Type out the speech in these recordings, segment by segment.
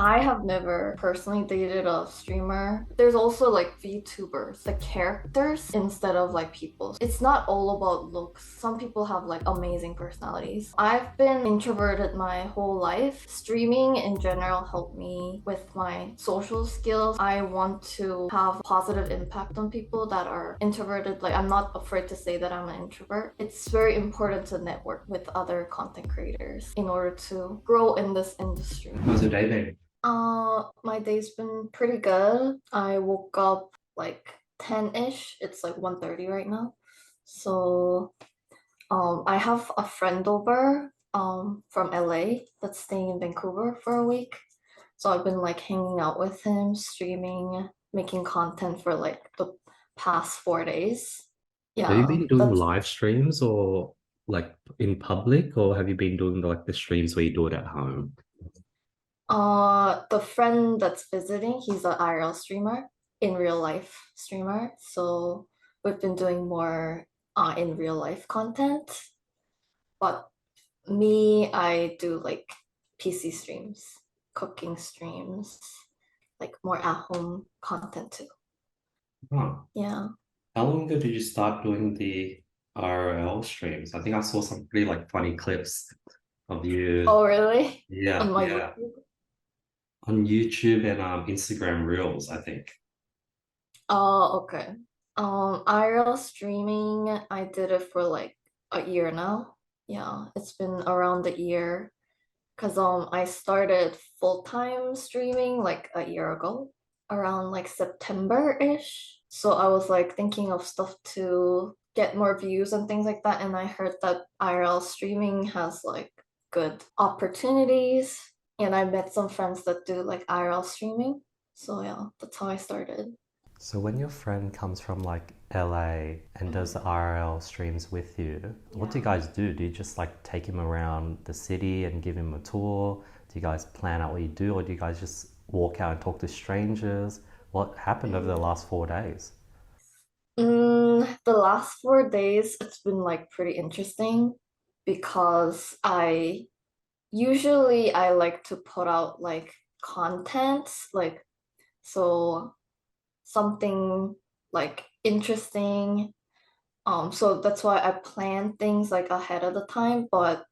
I have never personally dated a streamer. There's also like VTubers, the characters instead of like people. It's not all about looks. Some people have like amazing personalities. I've been introverted my whole life. Streaming in general helped me with my social skills. I want to have a positive impact on people that are introverted. Like I'm not afraid to say that I'm an introvert. It's very important to network with other content creators in order to grow in this industry. How's your day been? My day's been pretty good. I woke up like 10-ish. It's like 1:30 right now. So, I have a friend over from LA that's staying in Vancouver for a week. So I've been like hanging out with him, streaming, making content for like the past 4 days. Have you Yeah, been doing that's live streams or like in public, or have you been doing like the streams where you do it at home? the friend that's visiting, he's an IRL streamer, in real life streamer. So we've been doing more in real life content. But me, I do like PC streams, cooking streams, like more at home content too. Oh, Yeah. how long ago did you start doing the IRL streams? I think I saw some pretty like funny clips of you. Oh, really? On Yeah, my yeah, YouTube? on YouTube and Instagram Reels, I think. Oh, okay. IRL streaming, I did it for like a year now. Yeah, it's been around a year. Cause I started full-time streaming like a year ago, around like September-ish. So I was like thinking of stuff to get more views and things like that. And I heard that IRL streaming has like good opportunities. And I met some friends that do like IRL streaming. So yeah, that's how I started. So when your friend comes from like LA and does the IRL streams with you, what do you Yeah. guys do? Do you just like take him around the city and give him a tour? Do you guys plan out what you do, or do you guys just walk out and talk to strangers? What happened over the last 4 days? The last 4 days, it's been like pretty interesting because I like to put out like content, like so something like interesting. So that's why I plan things like ahead of the time, but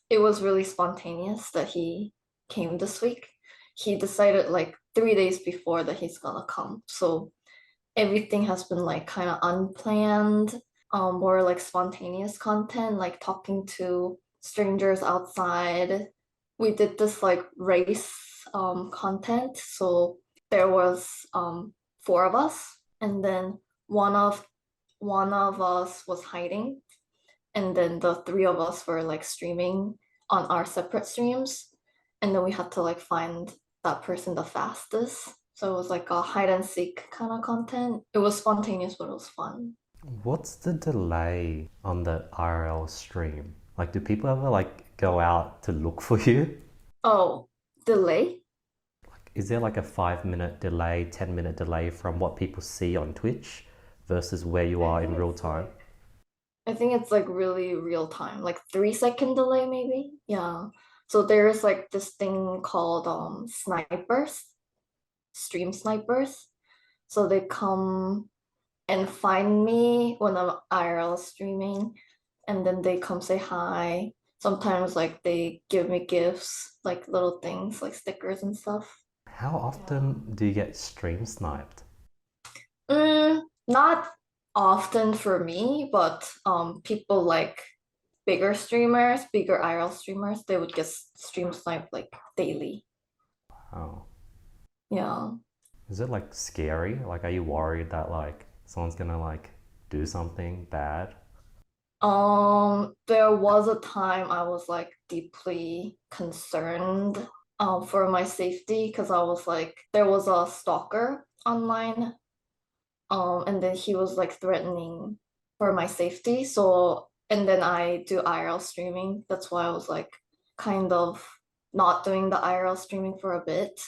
it was really spontaneous that he came this week. He decided like 3 days before that he's gonna come. So everything has been like kind of unplanned, more like spontaneous content, like talking to strangers outside. We did this like race content. So there was four of us, and then one of one of us was hiding, and then the three of us were like streaming on our separate streams, and then we had to like find that person the fastest. So it was like a hide and seek kind of content. It was spontaneous, but it was fun. What's the delay on the IRL stream? Like, do people ever like go out to look for you? Oh, delay? Is there like a 5 minute delay, 10 minute delay from what people see on Twitch versus where you I are in think real it's time? like I think it's like really real time, like 3 second delay maybe. Yeah. So there's like this thing called snipers, stream snipers. So they come and find me when I'm IRL streaming, and then they come say hi. Sometimes like they give me gifts, like little things like stickers and stuff. How Yeah. often do you get stream sniped? Not often for me, but people like bigger streamers, bigger IRL streamers, they would get stream sniped like daily. Oh. Yeah. Is it like scary? Like, are you worried that like someone's gonna like do something bad? There was a time I was like deeply concerned for my safety because I was like there was a stalker online, and then he was like threatening for my safety. So and then I do IRL streaming. That's why I was like kind of not doing the IRL streaming for a bit.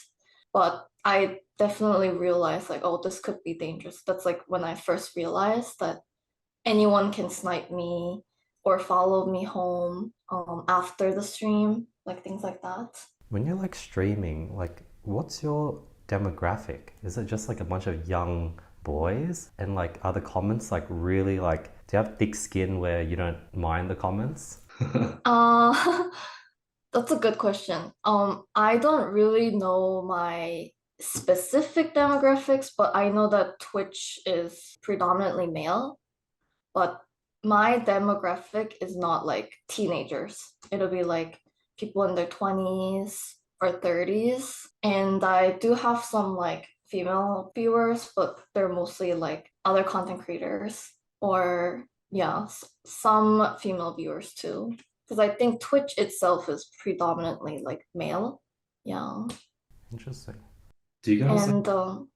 But I definitely realized like, oh, this could be dangerous. That's like when I first realized that anyone can snipe me or follow me home after the stream, like things like that. When you're like streaming, like What's your demographic? Is it just like a bunch of young boys? And like, are the comments like really like, do you have thick skin where you don't mind the comments? Uh, that's a good question. I don't really know my specific demographics, but I know that Twitch is predominantly male, but my demographic is not like teenagers. It'll be like people in their 20s or 30s. And I do have some like female viewers, but they're mostly like other content creators or yeah, some female viewers too. Because I think Twitch itself is predominantly like male. Yeah. Interesting. Do you guys like, And mm,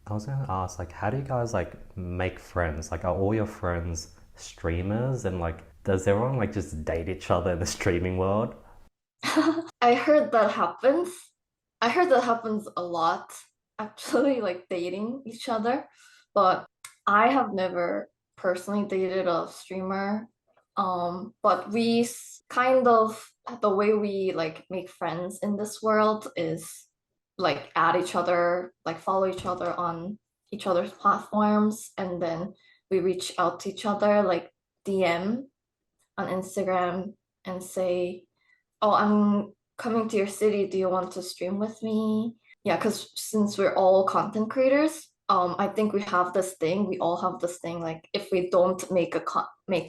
I was gonna ask, like, how do you guys like make friends? Like, are all your friends streamers? And like, does everyone like just date each other in the streaming world? I heard that happens. I heard that happens a lot, actually, like dating each other. But I have never personally dated a streamer. But kind of the way we like make friends in this world is like add each other, like follow each other on each other's platforms, and then we reach out to each other, like DM on Instagram and say, oh, I'm coming to your city. Do you want to stream with me? Yeah, because since we're all content creators, I think we have this thing. We all have this thing. Like if we don't make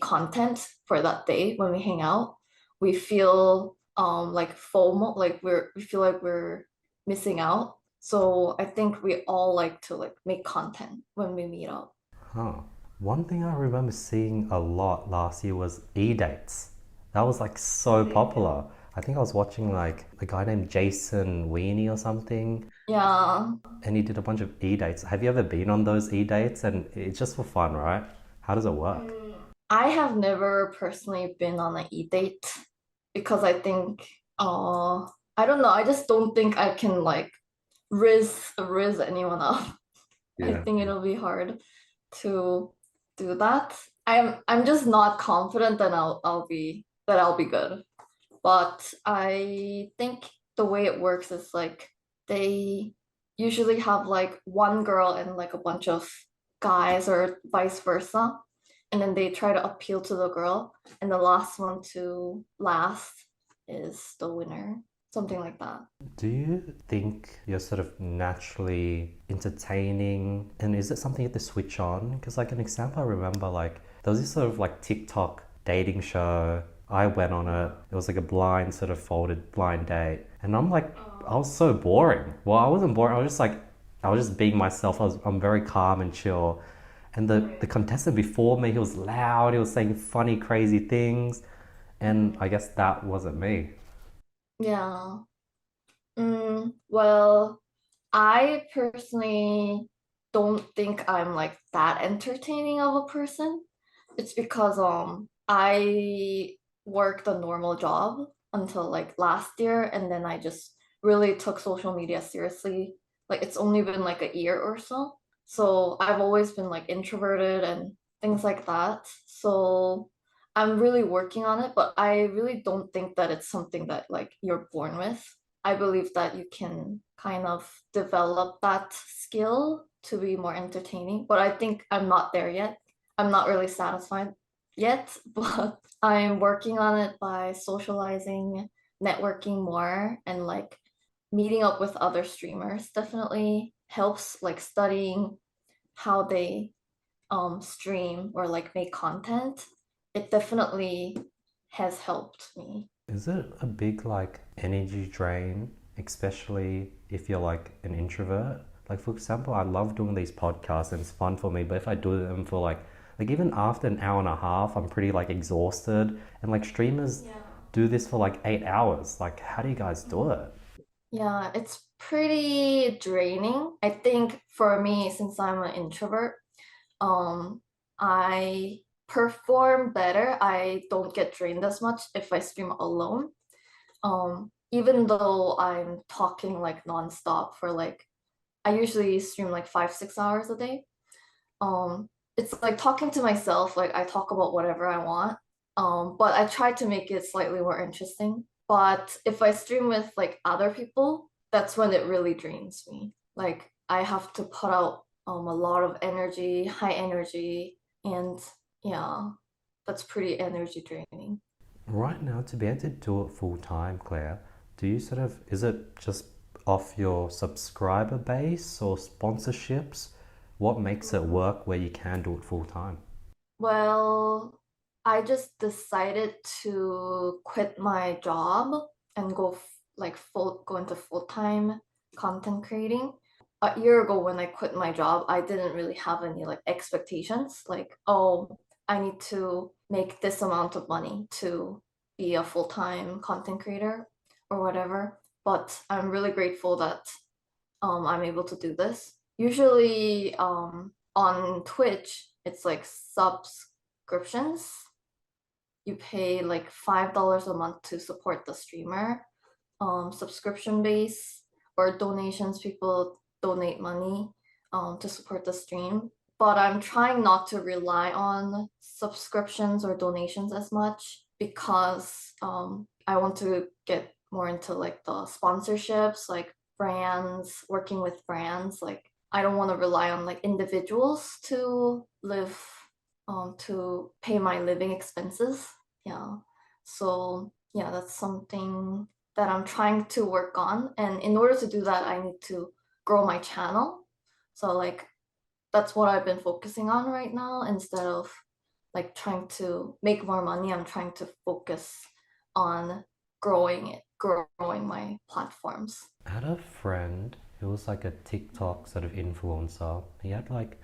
content for that day when we hang out, we feel like FOMO, like we feel like we're missing out. So I think we all like to like make content when we meet up. Huh. One thing I remember seeing a lot last year was e-dates. That was like so popular. I think I was watching like a guy named Jason Weenie or something, Yeah. and he did a bunch of e-dates. Have you ever been on those e-dates? And it's just for fun, right? How does it work? I have never personally been on an e-date because I think I don't know, I just don't think I can like riz anyone up. I yeah. think it'll be hard to do that. I'm just not confident that I'll be good. But I think the way it works is like they usually have like one girl and like a bunch of guys or vice versa. And then they try to appeal to the girl, and the last one to last is the winner. Something like that. Do you think you're sort of naturally entertaining? And is it something you have to switch on? Because, like, an example I remember, like, there was this sort of like TikTok dating show. I went on it. It was like a blind, sort of folded blind date. And I'm like, I was so boring. Well, I wasn't boring. I was just like, I was just being myself. I'm very calm and chill. And the contestant before me, he was loud. He was saying funny, crazy things. And I guess that wasn't me. Yeah. Well, I personally don't think I'm like that entertaining of a person. It's because I worked a normal job until like last year, and then I just really took social media seriously. Like it's only been like a year or so. So I've always been like introverted and things like that. So I'm really working on it, but I really don't think that it's something that like you're born with. I believe that you can kind of develop that skill to be more entertaining, but I think I'm not there yet. I'm not really satisfied yet, but I'm working on it by socializing, networking more, and like meeting up with other streamers definitely helps, like studying how they stream or like make content. It definitely has helped me. Is it a big like energy drain, especially if you're like an introvert? Like for example, I love doing these podcasts and it's fun for me, but if I do them for like even after an hour and a half, I'm pretty like exhausted. And like streamers Yeah. do this for like 8 hours. Like how do you guys do it? Yeah, it's pretty draining. I think for me, since I'm an introvert, um, I perform better. I don't get drained as much if I stream alone. Even though I'm talking like nonstop for like, I usually stream like 5, 6 hours a day. It's like talking to myself, like I talk about whatever I want. But I try to make it slightly more interesting. But if I stream with like other people, that's when it really drains me. Like I have to put out a lot of energy, high energy, and yeah, that's pretty energy draining. Right now, to be able to do it full time, Claire, do you sort of, is it just off your subscriber base or sponsorships? What makes it work where you can do it full time? Well, I just decided to quit my job and go into full-time content creating. A year ago when I quit my job, I didn't really have any like expectations like, oh, I need to make this amount of money to be a full-time content creator or whatever. But I'm really grateful that I'm able to do this. Usually on Twitch, it's like subscriptions. You pay like $5 a month to support the streamer. Subscription base or donations, people donate money to support the stream. But I'm trying not to rely on subscriptions or donations as much because I want to get more into like the sponsorships, like brands, working with brands. Like I don't want to rely on like individuals to live, to pay my living expenses. Yeah. So yeah, that's something that I'm trying to work on. And in order to do that, I need to grow my channel. So like that's what I've been focusing on right now. Instead of like trying to make more money, I'm trying to focus on growing my platforms. I had a friend who was like a TikTok sort of influencer. He had like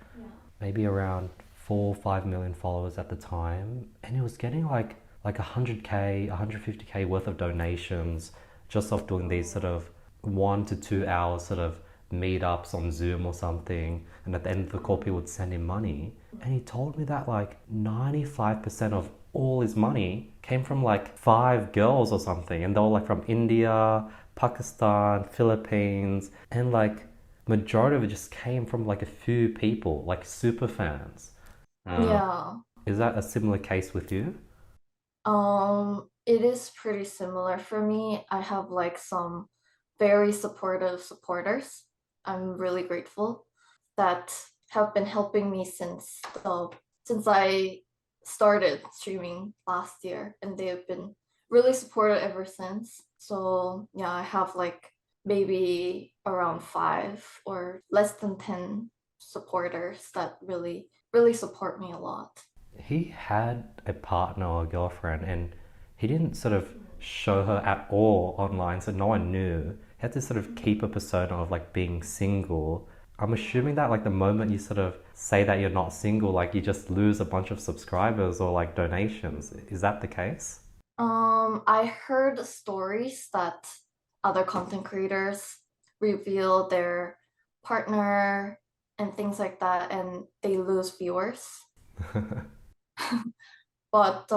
maybe around 4 or 5 million followers at the time, and he was getting like 100K, 150K worth of donations just off doing these sort of 1 to 2 hours sort of meetups on Zoom or something. And at the end of the call, people would send him money. And he told me that like 95% of all his money came from like 5 girls or something. And they were like from India, Pakistan, Philippines. And like majority of it just came from like a few people, like super fans. Uh, Yeah. is that a similar case with you? It is pretty similar for me. I have like some very supportive supporters. I'm really grateful that have been helping me since I started streaming last year, and they have been really supportive ever since. So yeah, I have like maybe around 5 or less than 10 supporters that really support me a lot. He had a partner or a girlfriend, and he didn't sort of show her at all online, so no one knew. He had to sort of keep a persona of like being single. I'm assuming that like the moment you sort of say that you're not single, like you just lose a bunch of subscribers or like donations. Is that the case? I heard stories that other content creators reveal their partner and things like that, and they lose viewers. But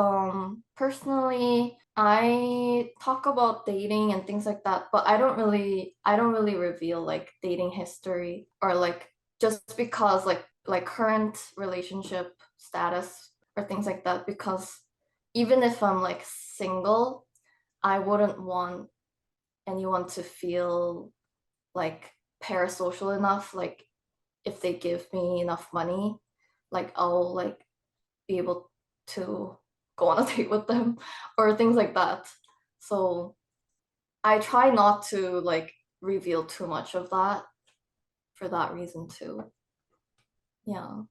personally, I talk about dating and things like that, but I don't really reveal like dating history or like just because like current relationship status or things like that, because even if I'm like single, I wouldn't want anyone to feel like parasocial enough, like if they give me enough money, like I'll like be able to go on a date with them or things like that. So I try not to like reveal too much of that for that reason too. Yeah.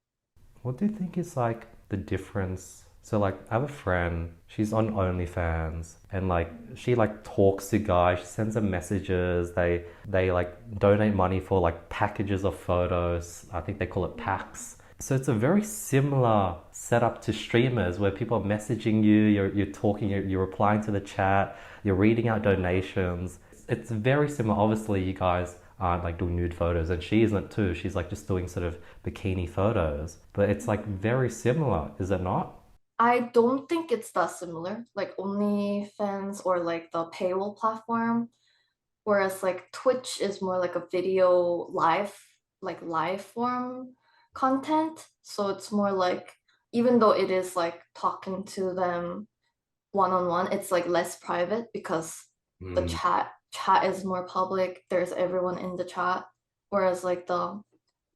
What do you think is like the difference? So like I have a friend, she's on OnlyFans and like she like talks to guys, she sends them messages, they like donate money for like packages of photos. I think they call it packs. So it's a very similar setup to streamers where people are messaging you, you're talking, you're replying to the chat, you're reading out donations. It's very similar. Obviously, you guys aren't like doing nude photos, and she isn't too. She's like just doing sort of bikini photos, but it's like very similar, is it not? I don't think it's that similar, like OnlyFans or like the paywall platform, whereas like Twitch is more like a video live form content. So it's more like, even though it is like talking to them one on one, it's like less private because the Hmm. chat chat is more public, there's everyone in the chat, whereas like the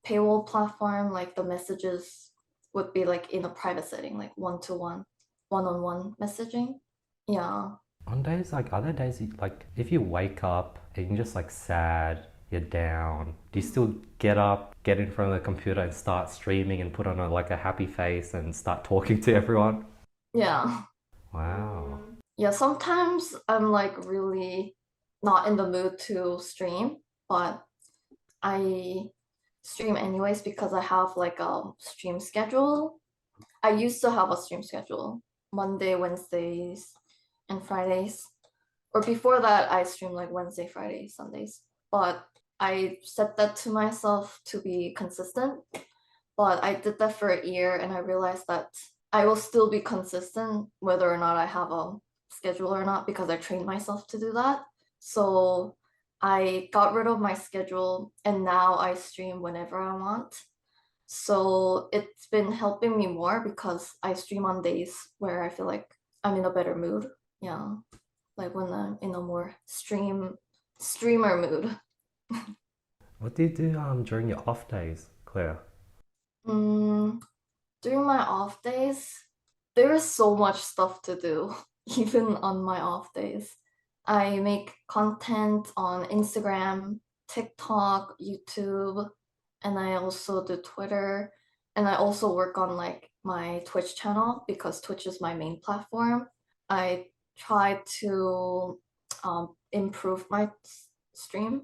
paywall platform, like the messages would be like in a private setting, like one-to-one, one-on-one messaging. Yeah. On days like other days, like if you wake up and you're just like sad, you're down, do you still get up, get in front of the computer and start streaming and put on like a happy face and start talking to everyone? Yeah. Wow. Yeah, sometimes I'm like really not in the mood to stream, but I stream anyways because I have like a stream schedule. I used to have a stream schedule, Monday, Wednesdays, and Fridays. Or before that, I stream like Wednesday, Friday, Sundays. But I set that to myself to be consistent. But I did that for a year and I realized that I will still be consistent whether or not I have a schedule or not because I trained myself to do that. So I got rid of my schedule and now I stream whenever I want. So it's been helping me more because I stream on days where I feel like I'm in a better mood. Yeah, like when I'm in a more streamer mood. What do you do during your off days, Claire? Mm, during my off days, there is so much stuff to do, even on my off days. I make content on Instagram, TikTok, YouTube, and I also do Twitter. And I also work on like my Twitch channel because Twitch is my main platform. I try to improve my stream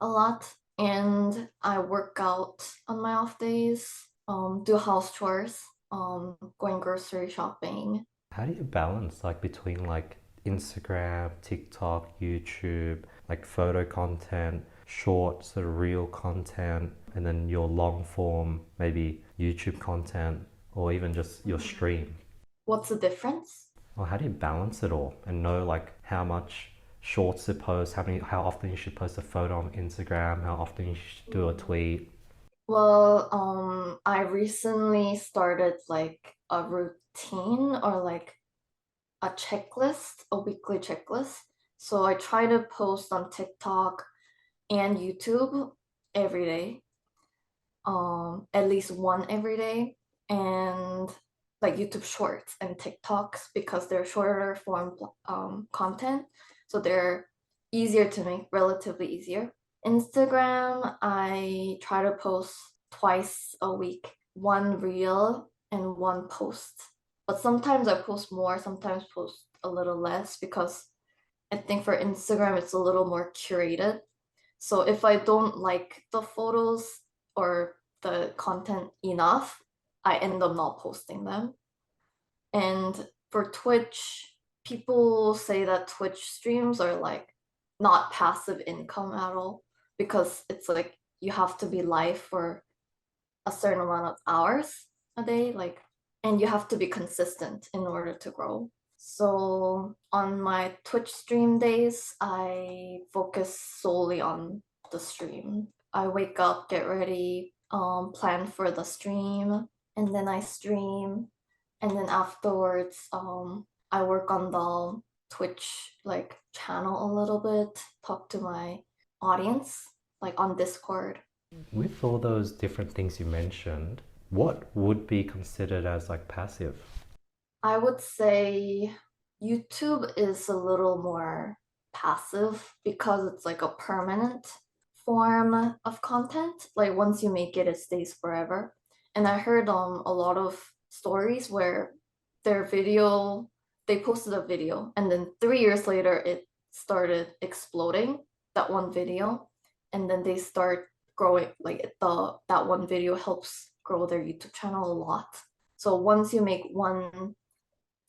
a lot, and I work out on my off days, do house chores, going grocery shopping. How do you balance like between like Instagram, TikTok, YouTube, like photo content, short sort of real content, and then your long form, maybe YouTube content, or even just your stream? What's the difference? Or how do you balance it all and know like how much shorts to post, how often you should post a photo on Instagram, how often you should do a tweet? Well, I recently started like a routine or like a checklist, a weekly checklist. So I try to post on TikTok and YouTube every day, at least one every day, and like YouTube Shorts and TikToks because they're shorter form content, so they're easier to make, relatively easier. Instagram, I try to post twice a week, one reel and one post. But sometimes I post more, sometimes post a little less because I think for Instagram it's a little more curated. So if I don't like the photos or the content enough, I end up not posting them. And for Twitch, people say that Twitch streams are like not passive income at all because it's like you have to be live for a certain amount of hours a day, like, and you have to be consistent in order to grow. So on my Twitch stream days, I focus solely on the stream. I wake up, get ready, plan for the stream, and then I stream. And then afterwards, I work on the Twitch like channel a little bit, talk to my audience, like on Discord. With all those different things you mentioned, what would be considered as like passive? I would say YouTube is a little more passive because it's like a permanent form of content. Like once you make it, it stays forever. And I heard a lot of stories where their video, they posted a video and then 3 years later it started exploding, that one video, and then they start growing, like that one video helps grow their YouTube channel a lot. So once you make one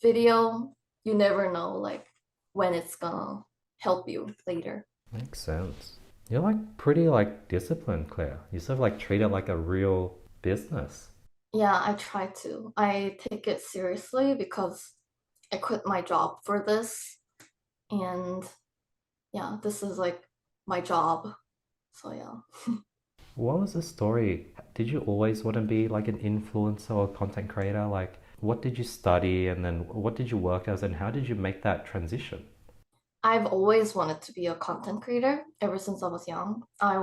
video, you never know like when it's gonna help you later. Makes sense. You're like pretty like disciplined, Claire. You sort of like treat it like a real business. Yeah, I try to. I take it seriously because I quit my job for this, and yeah, this is like my job. So yeah. What was the story? Did you always want to be like an influencer or content creator? Like, what did you study and then what did you work as and how did you make that transition? I've always wanted to be a content creator ever since I was young. I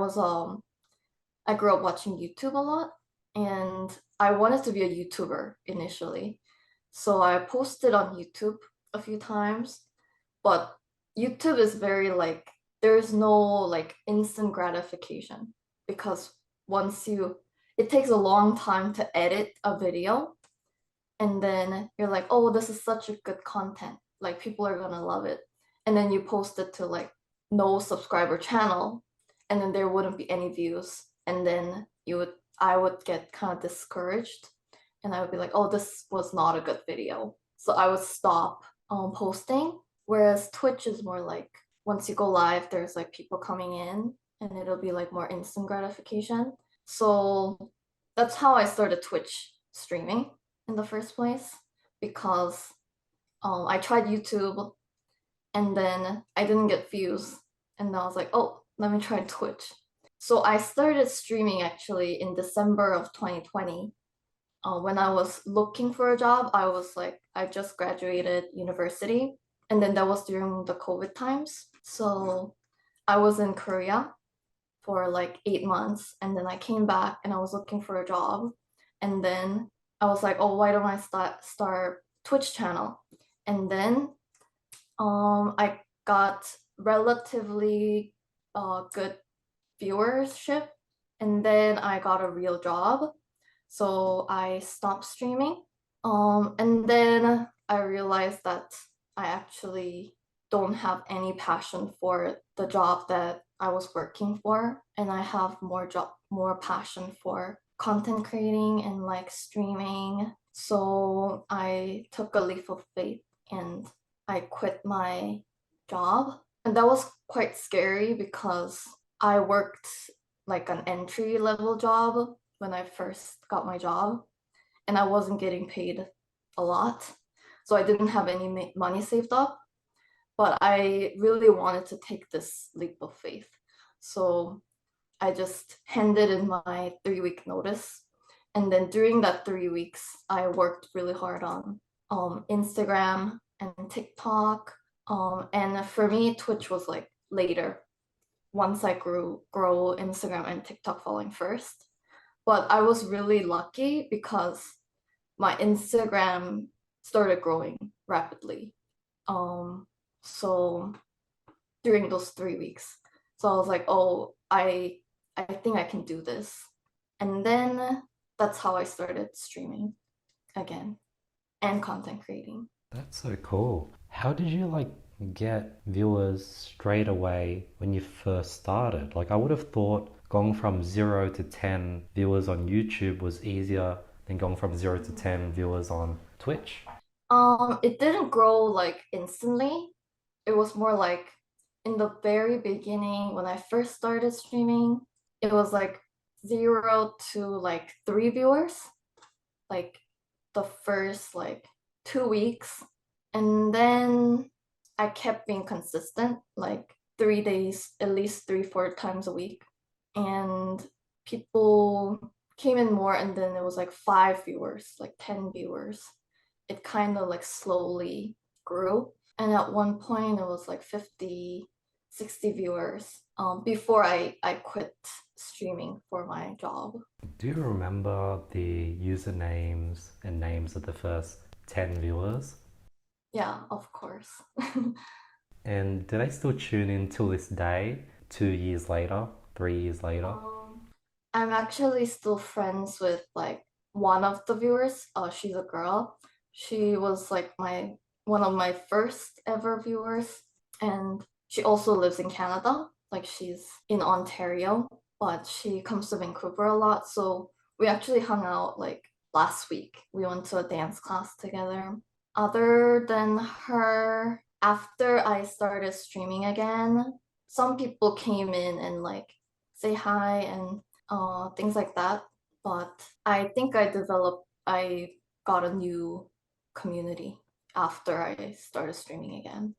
grew up watching YouTube a lot, and I wanted to be a YouTuber initially. So I posted on YouTube a few times, but YouTube is very like there's no like instant gratification because once you it takes a long time to edit a video, and then you're like, oh, this is such a good content. Like people are gonna love it. And then you post it to like no subscriber channel, and then there wouldn't be any views. And then I would get kind of discouraged, and I would be like, oh, this was not a good video. So I would stop posting. Whereas Twitch is more like once you go live, there's like people coming in, and it'll be like more instant gratification. So that's how I started Twitch streaming in the first place because I tried YouTube and then I didn't get views. And then I was like, oh, let me try Twitch. So I started streaming actually in December of 2020. When I was looking for a job, I was like, I just graduated university. And then that was during the COVID times. So I was in Korea for like 8 months. And then I came back and I was looking for a job. And then I was like, oh, why don't I start Twitch channel? And then I got relatively good viewership, and then I got a real job. So I stopped streaming. And then I realized that I actually don't have any passion for the job that I was working for, and I have more passion for content creating and like streaming. So I took a leap of faith and I quit my job. And that was quite scary because I worked like an entry level job when I first got my job, and I wasn't getting paid a lot. So I didn't have any money saved up, but I really wanted to take this leap of faith. So I just handed in my 3 week notice. And then during that 3 weeks, I worked really hard on Instagram and TikTok. And for me, Twitch was like later once I grow Instagram and TikTok following first. But I was really lucky because my Instagram started growing rapidly. So during those 3 weeks. So I was like, oh, I think I can do this. And then that's how I started streaming again and content creating. That's so cool. How did you like get viewers straight away when you first started? Like I would have thought going from 0 to 10 viewers on YouTube was easier than going from 0 to 10 viewers on Twitch. It didn't grow like instantly. It was more like in the very beginning when I first started streaming, it was like 0 to like 3 viewers, like the first like 2 weeks. And then I kept being consistent, like 3 days, at least 3, 4 times a week. And people came in more, and then it was like 5 viewers, like 10 viewers. It kind of like slowly grew. And at one point it was like 50, 60 viewers before I quit streaming for my job. Do you remember the usernames and names of the first 10 viewers? Yeah, of course. And do they still tune in till this day, 2 years later, 3 years later? I'm actually still friends with like one of the viewers. She's a girl. She was like one of my first ever viewers, and she also lives in Canada. Like she's in Ontario, but she comes to Vancouver a lot. So we actually hung out like last week. We went to a dance class together. Other than her, after I started streaming again, some people came in and like say hi and things like that. But I think I got a new community after I started streaming again.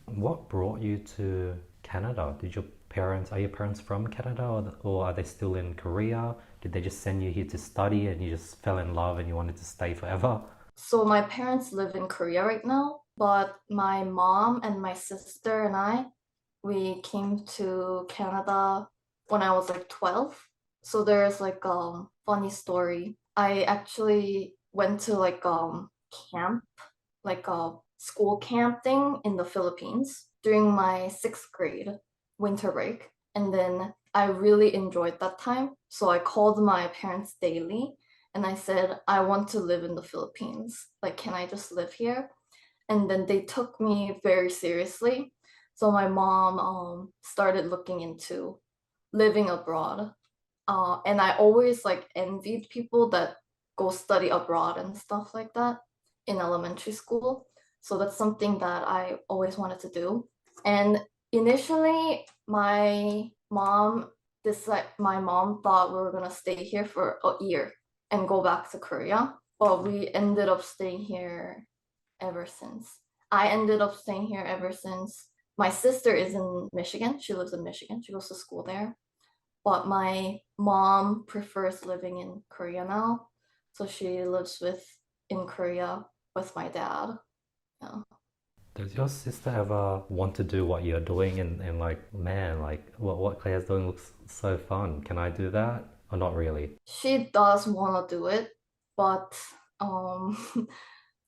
What brought you to Canada? Are your parents from Canada, or are they still in Korea? Did they just send you here to study and you just fell in love and you wanted to stay forever? So my parents live in Korea right now, But my mom and my sister and we came to Canada when I was like 12. So there's like funny story. I actually went to like camp, like a school camp thing in the Philippines during my 6th grade winter break. And then I really enjoyed that time. So I called my parents daily and I said, I want to live in the Philippines. Like, can I just live here? And then they took me very seriously. So my mom started looking into living abroad. And I always like envied people that go study abroad and stuff like that in elementary school. So that's something that I always wanted to do. And initially, my mom thought we were gonna stay here for a year and go back to Korea, but we ended up staying here ever since. I ended up staying here ever since. My sister is in Michigan. She lives in Michigan. She goes to school there. But my mom prefers living in Korea now. So she lives in Korea with my dad. Yeah. Does your sister ever want to do what you're doing and like, man, like what Claire's doing looks so fun. Can I do that? Or not really? She does want to do it, but um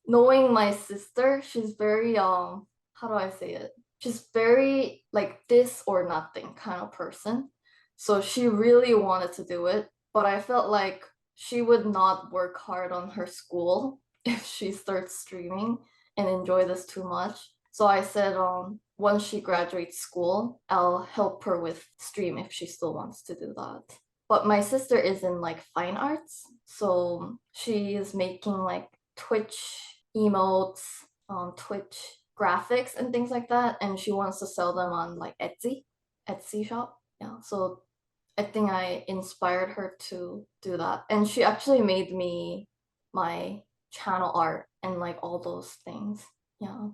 knowing my sister, she's very how do I say it? She's very like this or nothing kind of person. So she really wanted to do it, but I felt like she would not work hard on her school if she starts streaming and enjoy this too much. So I said once she graduates school, I'll help her with stream if she still wants to do that. But my sister is in like fine arts, so she is making like Twitch emotes, Twitch graphics and things like that, and she wants to sell them on like Etsy shop. Yeah, so I think I inspired her to do that, and she actually made me my channel art and like all those things. Yeah.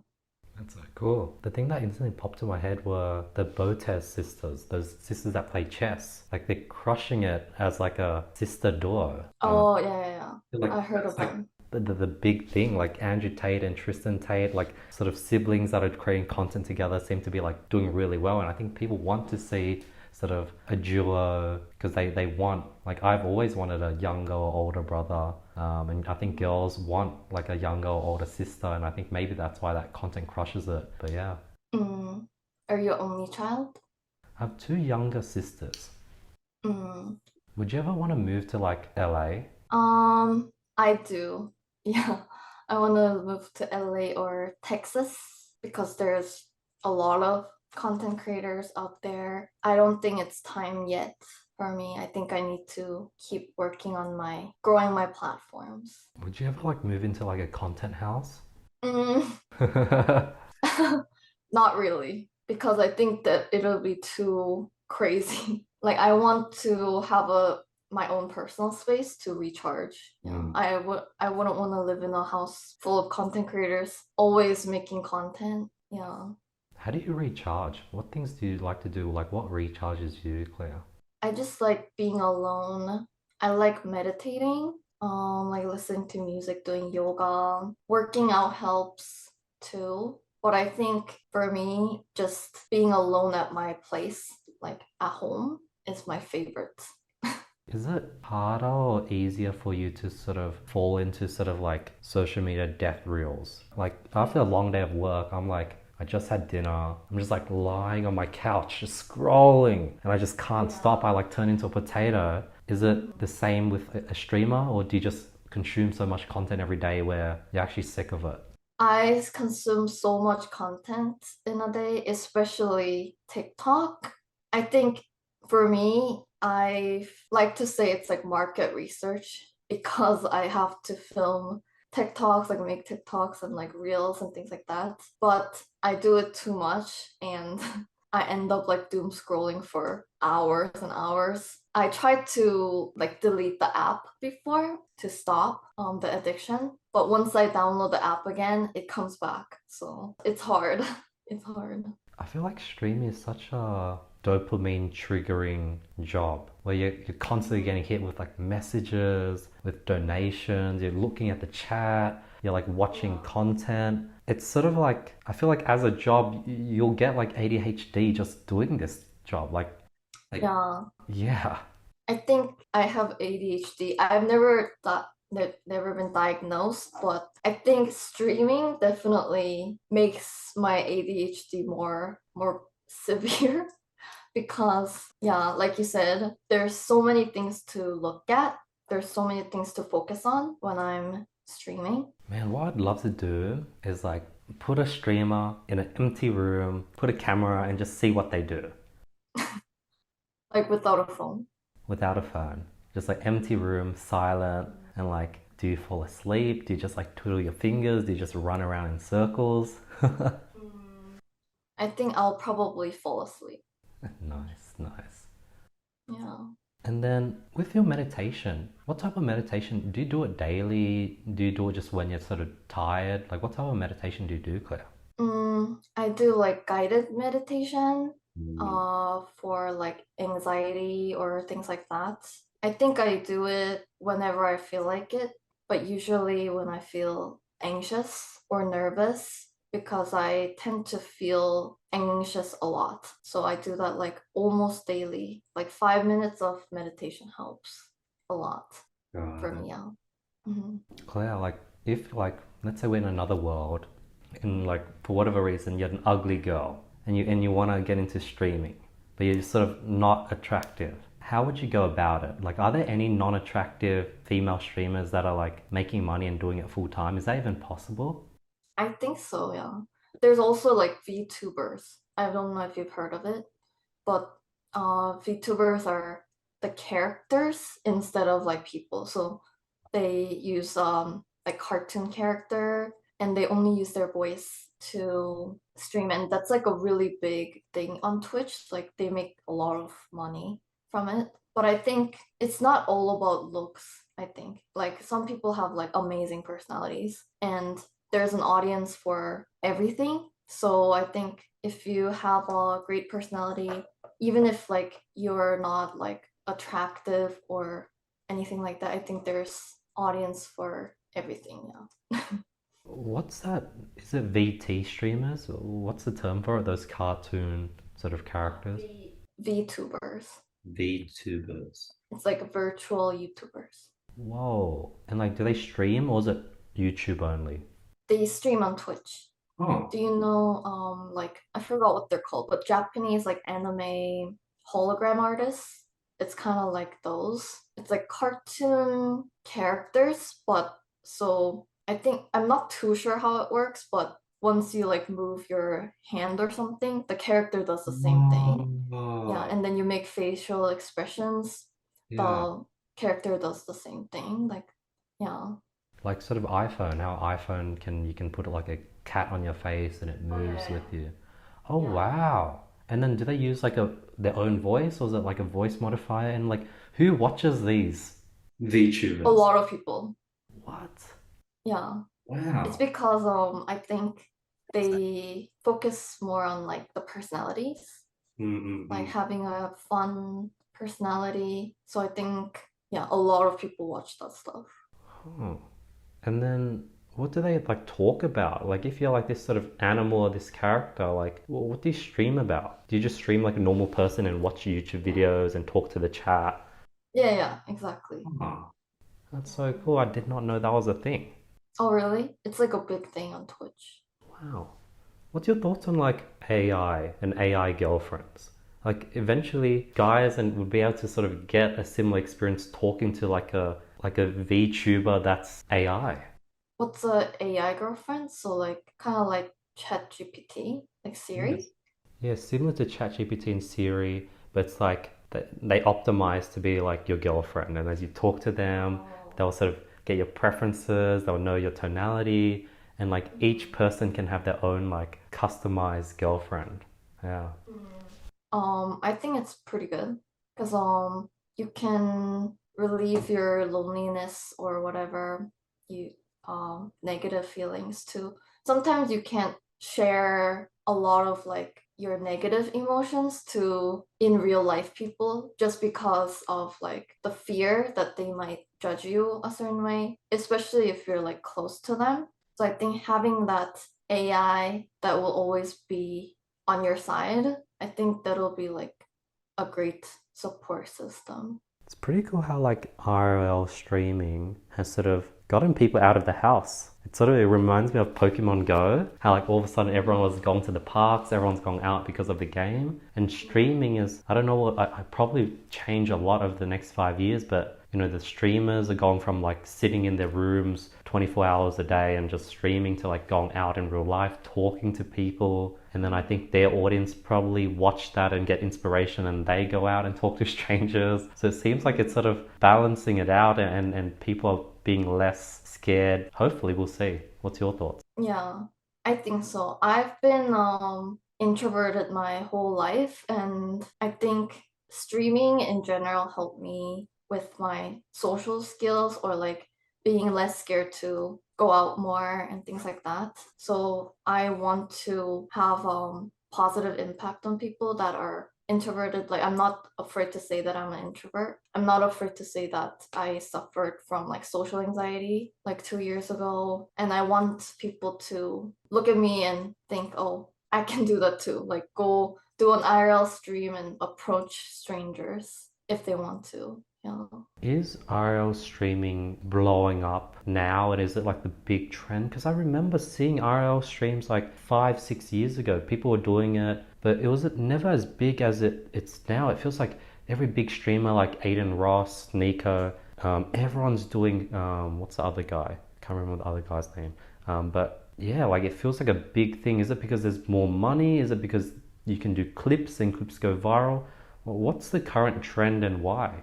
That's so cool. The thing that instantly popped to my head were the Botes sisters, those sisters that play chess. Like they're crushing it as like a sister duo. Oh yeah, yeah, yeah. Like I heard that's of like them. the big thing, like Andrew Tate and Tristan Tate, like sort of siblings that are creating content together seem to be like doing really well. And I think people want to see sort of a duo because they want, like I've always wanted a younger or older brother. And I think girls want like a younger or older sister. And I think maybe that's why that content crushes it. But yeah, Mm. Are you only child? I have two younger sisters. Mm. Would you ever want to move to like LA? I do. Yeah. I want to move to LA or Texas because there's a lot of content creators out there. I don't think it's time yet for me. I think I need to keep working on my growing my platforms. Would you ever like move into like a content house? Mm, not really, because I think that it'll be too crazy. Like I want to have a my own personal space to recharge. Yeah. Mm. I wouldn't want to live in a house full of content creators always making content. Yeah. How do you recharge? What things do you like to do? Like what recharges you, Claire? I just like being alone. I like meditating, like listening to music, doing yoga. Working out helps too. But I think for me, just being alone at my place, like at home, is my favorite. Is it harder or easier for you to sort of fall into sort of like social media death reels? Like after a long day of work, I'm like, I just had dinner. I'm just like lying on my couch, just scrolling, and I just can't stop. I like turn into a potato. Is it the same with a streamer, or do you just consume so much content every day where you're actually sick of it? I consume so much content in a day, especially TikTok. I think for me, I like to say it's like market research because I have to film TikToks, like make TikToks and like reels and things like that. But I do it too much and I end up like doom scrolling for hours and hours. I tried to like delete the app before to stop the addiction, but once I download the app again, it comes back. So it's hard. It's hard. I feel like streaming is such a dopamine triggering job where you're constantly getting hit with like messages, with donations, you're looking at the chat, you're like watching content. It's sort of like, I feel like as a job, you'll get like ADHD just doing this job. Like, Yeah. yeah. I think I have ADHD. I've never been diagnosed, but I think streaming definitely makes my ADHD more severe because yeah, like you said, there's so many things to look at. There's so many things to focus on when I'm streaming. Man, what I'd love to do is like put a streamer in an empty room, put a camera, and just see what they do Like without a phone. without a phone. Just like empty room, silent, and like, do you fall asleep? Do you just like twiddle your fingers? Do you just run around in circles? I think I'll probably fall asleep. Nice, nice. Yeah. And then with your meditation, what type of meditation? Do you do it daily? Do you do it just when you're sort of tired? Like, what type of meditation do you do, Claire? I do like guided meditation Mm. for like anxiety or things like that. I think I do it whenever I feel like it, but usually when I feel anxious or nervous because I tend to feel anxious a lot. So I do that like almost daily. Like 5 minutes of meditation helps a lot Got for it. me out. Hmm. Claire, like, if like, let's say we're in another world, and like for whatever reason you're an ugly girl, and you want to get into streaming, but you're just sort of not attractive. How would you go about it? Like, are there any non-attractive female streamers that are like making money and doing it full time? Is that even possible? I think so, yeah. There's also like VTubers. I don't know if you've heard of it, but VTubers are the characters instead of like people. So they use like cartoon character and they only use their voice to stream, and that's like a really big thing on Twitch. Like they make a lot of money from it. But I think it's not all about looks. I think like some people have like amazing personalities and there's an audience for everything. So I think if you have a great personality, even if like you're not like attractive or anything like that, I think there's audience for everything. Yeah. What's that? Is it VT streamers? What's the term for it? Those cartoon sort of characters? VTubers. Vtubers. It's like virtual YouTubers. Whoa. And like, do they stream or is it YouTube only? They stream on Twitch. Oh, Do you know like I forgot what they're called, but Japanese like anime hologram artists? It's kind of like those. It's like cartoon characters, but so I think I'm not too sure how it works, but once you like move your hand or something, the character does the same thing. Yeah, oh, and then you make facial expressions, yeah. the character does the same thing. Like, yeah. Like sort of iPhone, how iPhone can you can put like a cat on your face and it Oh yeah, moves yeah. with you. Oh Yeah. wow. And then do they use like a their own voice or is it like a voice modifier? And like who watches these? A Vtubers. lot of people. What? Yeah. It's Wow. because I think they focus more on like the personalities, like Mm-mm-mm. having a fun personality. So I think yeah, a lot of people watch that stuff. Oh. And then what do they like talk about? Like if you're like this sort of animal or this character, like what do you stream about? Do you just stream like a normal person and watch YouTube videos and talk to the chat? Yeah, yeah, exactly. Oh, That's so cool. I did not know that was a thing. Oh, really? It's like a big thing on Twitch. Wow. What's your thoughts on like AI and AI girlfriends? Like eventually guys and would be able to sort of get a similar experience talking to like a VTuber that's AI. What's a AI girlfriend? So like kind of like ChatGPT, like Siri. yes. Yeah, similar to ChatGPT and Siri, but it's like they optimize to be like your girlfriend. And as you talk to them, Oh. they'll sort of get your preferences, they'll know your tonality, and like each person can have their own like customized girlfriend. Yeah. I think it's pretty good because you can relieve your loneliness or whatever you negative feelings too. Sometimes you can't share a lot of like your negative emotions to in real life people just because of like the fear that they might judge you a certain way, especially if you're like close to them. So I think having that AI that will always be on your side, I think that'll be like a great support system. It's pretty cool how like IRL streaming has sort of gotten people out of the house. It reminds me of Pokemon Go, how like all of a sudden everyone was going to the parks, everyone's gone out because of the game. And streaming is, I don't know what, I probably change a lot over the next 5 years, but you know, the streamers are going from like sitting in their rooms 24 hours a day and just streaming to like going out in real life, talking to people. And then I think their audience probably watch that and get inspiration and they go out and talk to strangers. So it seems like it's sort of balancing it out and people are being less scared. Hopefully, we'll see. What's your thoughts? Yeah, I think so. I've been introverted my whole life, and I think streaming in general helped me with my social skills or like being less scared to go out more and things like that. So I want to have positive impact on people that are introverted. Like I'm not afraid to say that I'm an introvert. I'm not afraid to say that I suffered from like social anxiety like 2 years ago. And I want people to look at me and think, oh, I can do that too. Like go do an IRL stream and approach strangers if they want to. Yeah. Is RL streaming blowing up now, and is it like the big trend? Because I remember seeing RL streams like 5, 6 years ago. People were doing it, but it was never as big as it's now. It feels like every big streamer like Aiden Ross, Nico, everyone's doing what's the other guy? Can't remember the other guy's name. But yeah, like it feels like a big thing. Is it because there's more money? Is it because you can do clips and clips go viral? Well, what's the current trend and why?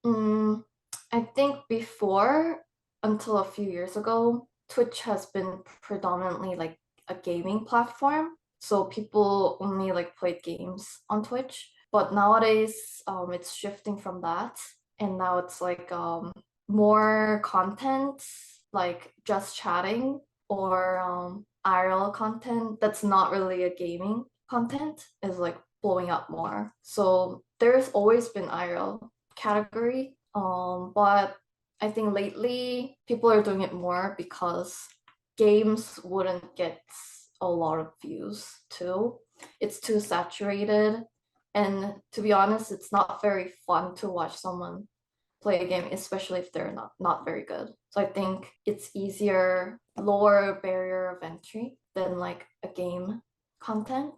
Mm, I think before, until a few years ago, Twitch has been predominantly like a gaming platform. So people only like played games on Twitch. But nowadays, it's shifting from that. And now it's like more content, like just chatting or IRL content that's not really a gaming content is like blowing up more. So there's always been IRL category. But I think lately people are doing it more because games wouldn't get a lot of views too. It's too saturated. And to be honest, it's not very fun to watch someone play a game, especially if they're not very good. So I think it's easier, lower barrier of entry than like a game content.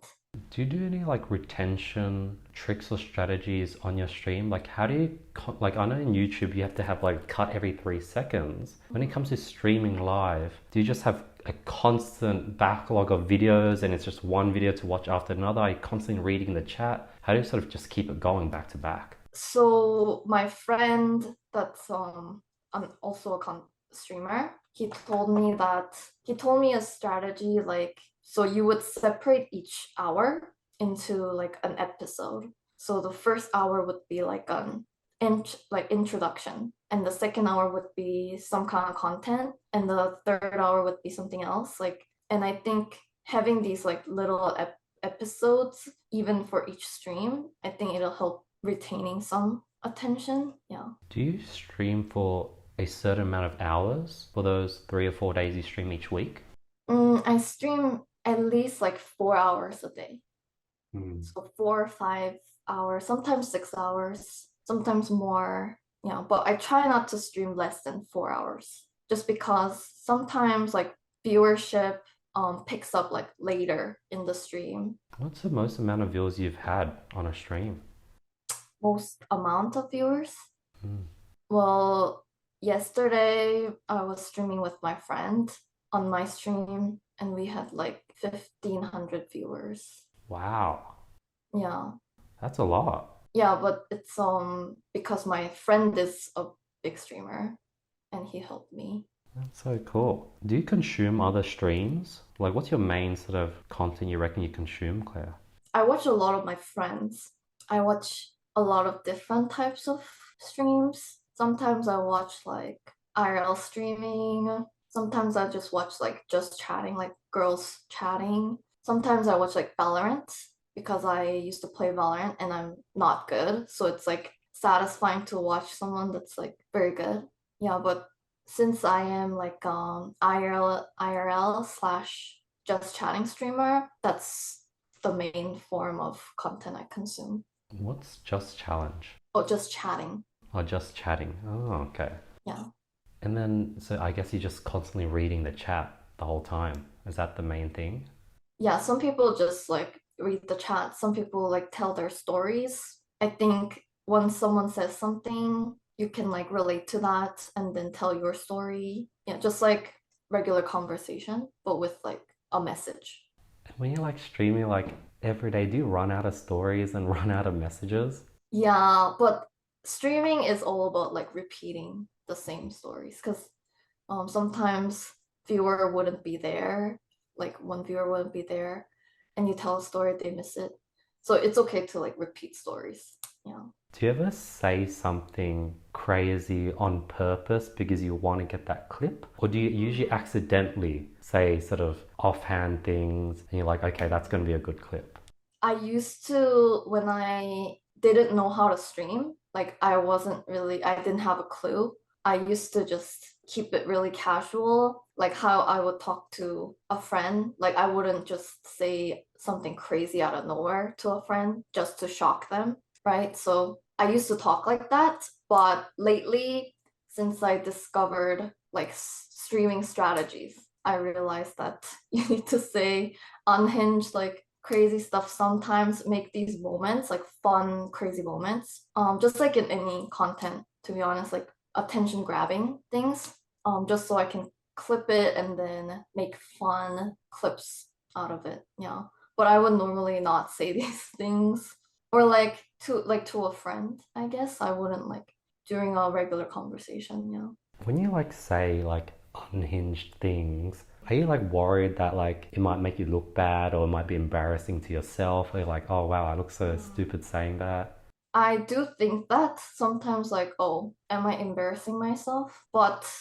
Do you do any like retention tricks or strategies on your stream? Like, how do you, like, I know in YouTube you have to have like cut every 3 seconds. When it comes to streaming live, do you just have a constant backlog of videos and it's just one video to watch after another? Are you constantly reading the chat? How do you sort of just keep it going back to back? So my friend that's also a streamer, he told me a strategy like so you would separate each hour into like an episode. So the first hour would be like an introduction, and the second hour would be some kind of content, and the third hour would be something else. Like, and I think having these like little episodes, even for each stream, I think it'll help retaining some attention. Yeah. Do you stream for a certain amount of hours for those 3 or 4 days you stream each week? I stream at least like 4 hours a day. Hmm. So 4 or 5 hours, sometimes 6 hours, sometimes more. Yeah, but I try not to stream less than 4 hours just because sometimes like viewership picks up like later in the stream. What's the most amount of viewers you've had on a stream? Most amount of viewers. Mm. Well, yesterday I was streaming with my friend on my stream and we had like 1,500 viewers. Wow, Yeah. that's a lot. Yeah, but it's because my friend is a big streamer and he helped me. That's so cool. Do you consume other streams? Like, what's your main sort of content you reckon you consume, Claire? I watch a lot of my friends. I watch a lot of different types of streams. Sometimes I watch like IRL streaming. Sometimes I just watch like just chatting, like girls chatting. Sometimes I watch like Valorant because I used to play Valorant and I'm not good. So it's like satisfying to watch someone that's like very good. Yeah, but since I am like IRL slash just chatting streamer. That's the main form of content I consume. What's just challenge? Or just chatting. Or just chatting? Oh, okay. Yeah. And then, so I guess you're just constantly reading the chat the whole time. Is that the main thing? Yeah, some people just like read the chat. Some people like tell their stories. I think when someone says something, you can like relate to that and then tell your story. Yeah, just like regular conversation, but with like a message. When you're like streaming like every day, do you run out of stories and run out of messages? Yeah, but streaming is all about like repeating the same stories because sometimes viewer wouldn't be there, like one viewer wouldn't be there, and you tell a story, they miss it. So it's okay to like repeat stories. Yeah. Do you ever say something crazy on purpose because you want to get that clip? Or do you usually accidentally say sort of offhand things and you're like, okay, that's going to be a good clip? I used to, when I didn't know how to stream, like I didn't have a clue. I used to just keep it really casual, like how I would talk to a friend. Like I wouldn't just say something crazy out of nowhere to a friend just to shock them, right? So I used to talk like that, but lately, since I discovered like streaming strategies, I realized that you need to say unhinged, like crazy stuff sometimes, make these moments like fun crazy moments, just like in any content, to be honest, like attention grabbing things, just so I can clip it and then make fun clips out of it. Yeah, but I would normally not say these things, or like to a friend, I guess I wouldn't like during a regular conversation. Yeah. When you like say like unhinged things, are you like worried that like it might make you look bad or it might be embarrassing to yourself? Or you're like, oh wow, I look so stupid saying that? I do think that sometimes, like, oh, am I embarrassing myself? But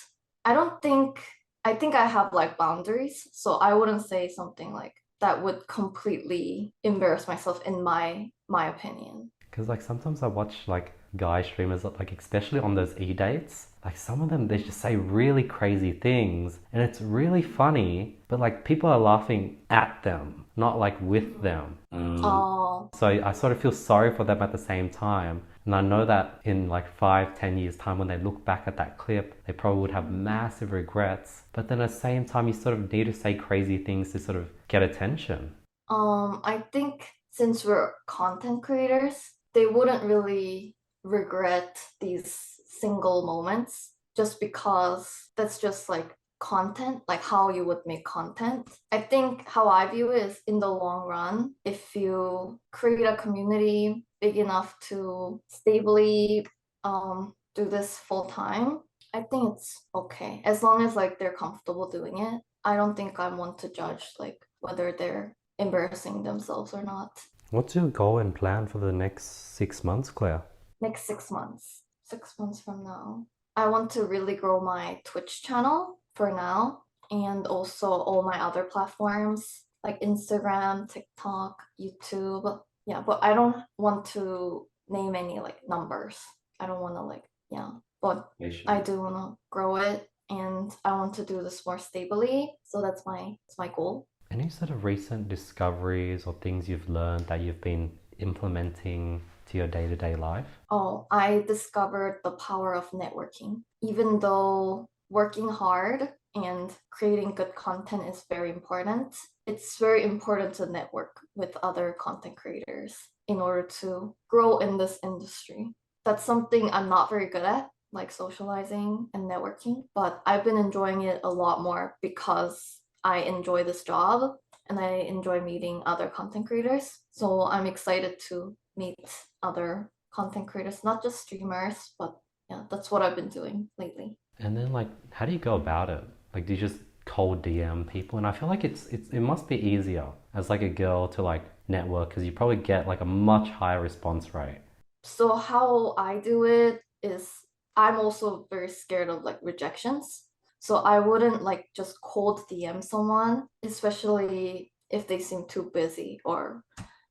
I don't think, I think I have like boundaries. So I wouldn't say something like that would completely embarrass myself in my opinion. Because like sometimes I watch like guy streamers like especially on those e-dates, like some of them they just say really crazy things and it's really funny, but like people are laughing at them, not like with them. Oh, So I sort of feel sorry for them at the same time. And I know that in like 5, 10 years time when they look back at that clip, they probably would have massive regrets. But then at the same time you sort of need to say crazy things to sort of get attention. I think since we're content creators, they wouldn't really regret these single moments just because that's just like content, like how you would make content. I think how I view it is in the long run, if you create a community big enough to stably do this full time, I think it's okay as long as like they're comfortable doing it. I don't think I'm one to judge like whether they're embarrassing themselves or not. What's your goal and plan for the next 6 months, Claire? Next 6 months, 6 months from now, I want to really grow my Twitch channel for now, and also all my other platforms like Instagram, TikTok, YouTube. Yeah, but I don't want to name any like numbers. I don't want to like, yeah, but I do want to grow it and I want to do this more stably. So that's my goal. Any sort of recent discoveries or things you've learned that you've been implementing to your day-to-day life? Oh, I discovered the power of networking. Even though working hard and creating good content is very important, it's very important to network with other content creators in order to grow in this industry. That's something I'm not very good at, like socializing and networking, but I've been enjoying it a lot more because I enjoy this job and I enjoy meeting other content creators. So I'm excited to meet other content creators, not just streamers, but yeah, that's what I've been doing lately. And then like, how do you go about it? Like, do you just cold DM people? And I feel like it must be easier as like a girl to like network because you probably get like a much higher response rate. So how I do it is I'm also very scared of like rejections. So I wouldn't like just cold DM someone, especially if they seem too busy or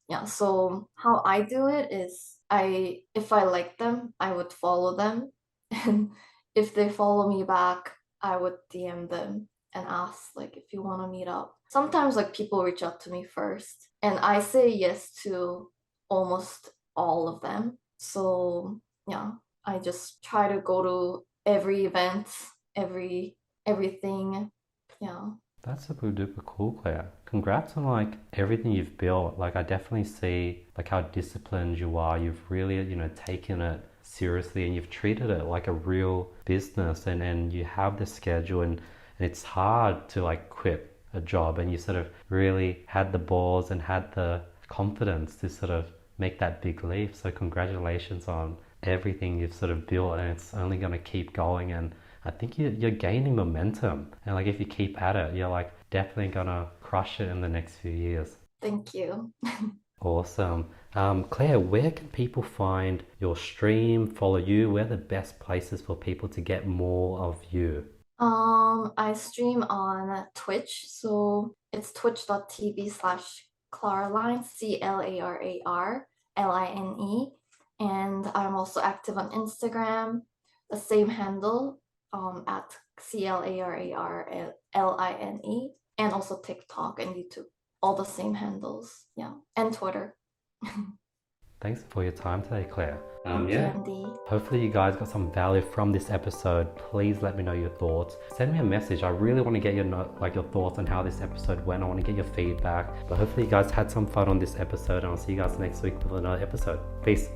yeah. So how I do it is if I like them, I would follow them. And if they follow me back, I would DM them. and ask like if you want to meet up. Sometimes like people reach out to me first, and I say yes to almost all of them. So yeah, I just try to go to every event, everything. Yeah. That's super duper cool, Claire. Congrats on like everything you've built. Like I definitely see like how disciplined you are. You've really, taken it seriously and you've treated it like a real business and you have the schedule and it's hard to like quit a job and you sort of really had the balls and had the confidence to sort of make that big leap. So congratulations on everything you've sort of built and it's only going to keep going and I think you're gaining momentum and like if you keep at it you're like definitely gonna crush it in the next few years. Thank you. Awesome. Claire, where can people find your stream, follow you? Where are the best places for people to get more of you? I stream on Twitch, so it's twitch.tv/Clararline, Clararline, and I'm also active on Instagram, the same handle, at Clararline, and also TikTok and YouTube, all the same handles, yeah, and Twitter. Thanks for your time today, Claire. Thank you, Andy. Hopefully you guys got some value from this episode. Please let me know your thoughts. Send me a message. I really want to get your thoughts on how this episode went. I want to get your feedback. But hopefully you guys had some fun on this episode and I'll see you guys next week with another episode. Peace.